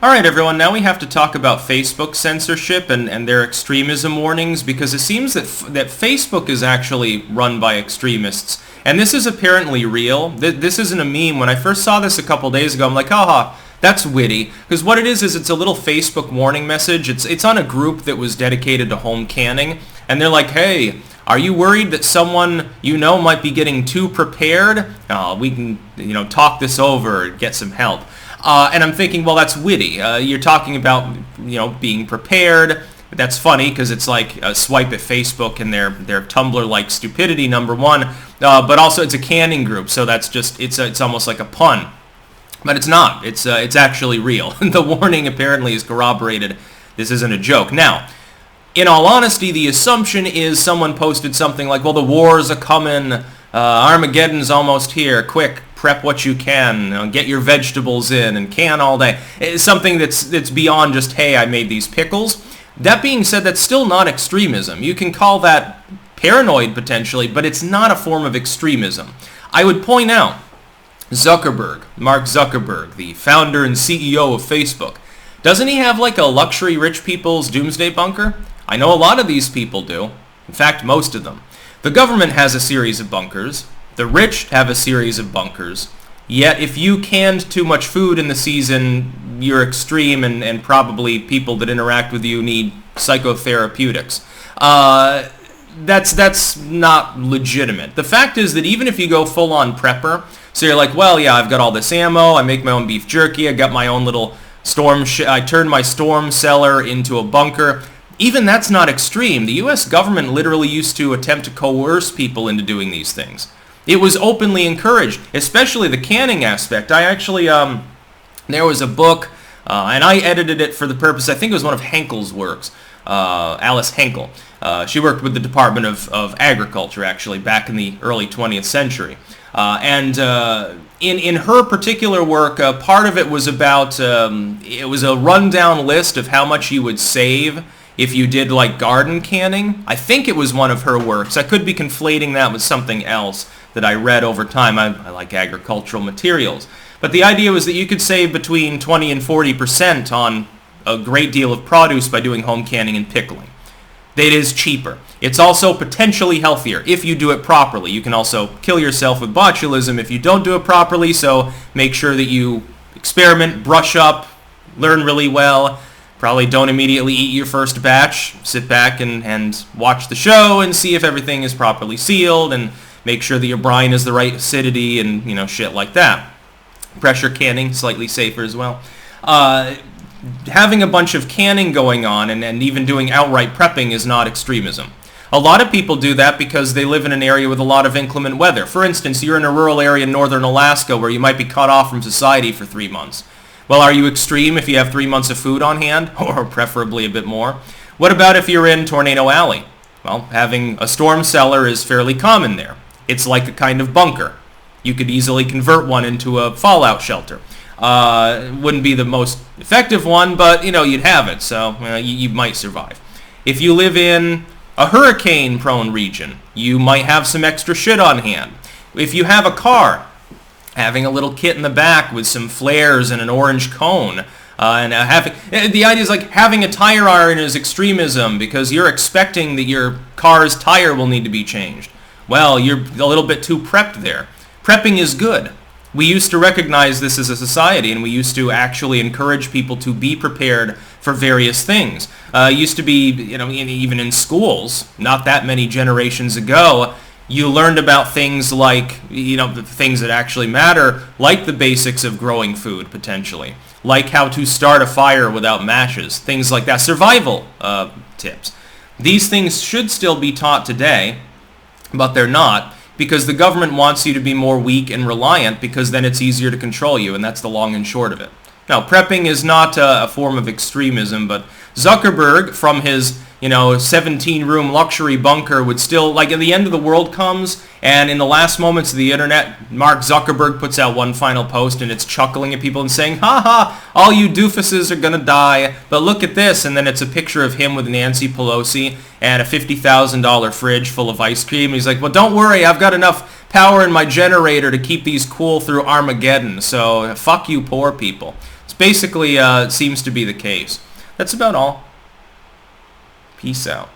Alright everyone, now we have to talk about Facebook censorship and their extremism warnings, because it seems that Facebook is actually run by extremists. And this is apparently real. This isn't a meme. When I first saw this a couple days ago, I'm like, haha, that's witty. Because what it is it's a little Facebook warning message. It's on a group that was dedicated to home canning. And they're like, hey, are you worried that someone you know might be getting too prepared? We can, talk this over and get some help. And I'm thinking, well, that's witty. You're talking about, being prepared. That's funny because it's like a swipe at Facebook and their Tumblr-like stupidity, number one. But also it's a canning group, so that's just, it's almost like a pun. But it's not. It's actually real. The warning apparently is corroborated. This isn't a joke. Now, in all honesty, the assumption is someone posted something like, well, the war's a-coming, Armageddon's almost here, quick, prep what you can, get your vegetables in, and can all day. It's something that's beyond just, hey, I made these pickles. That being said, that's still not extremism. You can call that paranoid potentially, but it's not a form of extremism. I would point out, Mark Zuckerberg, the founder and CEO of Facebook, doesn't he have like a luxury rich people's doomsday bunker? I know a lot of these people do. In fact, most of them. The government has a series of bunkers. The rich have a series of bunkers. Yet if you canned too much food in the season, you're extreme, and probably people that interact with you need psychotherapeutics. That's not legitimate. The fact is that even if you go full-on prepper, so you're like, well, yeah, I've got all this ammo, I make my own beef jerky, I got my own little I turned my storm cellar into a bunker. Even that's not extreme. The U.S. government literally used to attempt to coerce people into doing these things. It was openly encouraged, especially the canning aspect. I actually, there was a book, and I edited it for the purpose, I think it was one of Henkel's works, Alice Henkel. She worked with the Department of Agriculture, actually, back in the early 20th century. In her particular work, part of it was about, it was a rundown list of how much you would save if you did like garden canning. I think it was one of her works. I could be conflating that with something else that I read over time. I like agricultural materials. But the idea was that you could save between 20 and 40% on a great deal of produce by doing home canning and pickling. It is cheaper. It's also potentially healthier if you do it properly. You can also kill yourself with botulism if you don't do it properly, so make sure that you experiment, brush up, learn really well. Probably don't immediately eat your first batch. Sit back and watch the show and see if everything is properly sealed, and make sure that your brine is the right acidity and, shit like that. Pressure canning, slightly safer as well. Having a bunch of canning going on and even doing outright prepping is not extremism. A lot of people do that because they live in an area with a lot of inclement weather. For instance, you're in a rural area in northern Alaska where you might be cut off from society for 3 months. Well, are you extreme if you have 3 months of food on hand, or preferably a bit more? What about if you're in Tornado Alley? Well, having a storm cellar is fairly common there. It's like a kind of bunker. You could easily convert one into a fallout shelter. It wouldn't be the most effective one, but, you'd have it, so you might survive. If you live in a hurricane-prone region, you might have some extra shit on hand. If you have a car, having a little kit in the back with some flares and an orange cone, the idea is like having a tire iron is extremism because you're expecting that your car's tire will need to be changed. Well, you're a little bit too prepped there. Prepping is good. We used to recognize this as a society, and we used to actually encourage people to be prepared for various things. It used to be, even in schools, not that many generations ago, you learned about things like, the things that actually matter, like the basics of growing food, potentially. Like how to start a fire without matches, things like that. Survival tips. These things should still be taught today, but they're not, because the government wants you to be more weak and reliant, because then it's easier to control you, and that's the long and short of it. Now, prepping is not a form of extremism, but Zuckerberg, from his 17-room luxury bunker, would still, like, at the end of the world comes, and in the last moments of the internet, Mark Zuckerberg puts out one final post, and it's chuckling at people and saying, ha ha, all you doofuses are gonna die, but look at this, and then it's a picture of him with Nancy Pelosi and a $50,000 fridge full of ice cream, and he's like, well, don't worry, I've got enough power in my generator to keep these cool through Armageddon, so fuck you poor people. It's It's basically seems to be the case. That's about all. Peace out.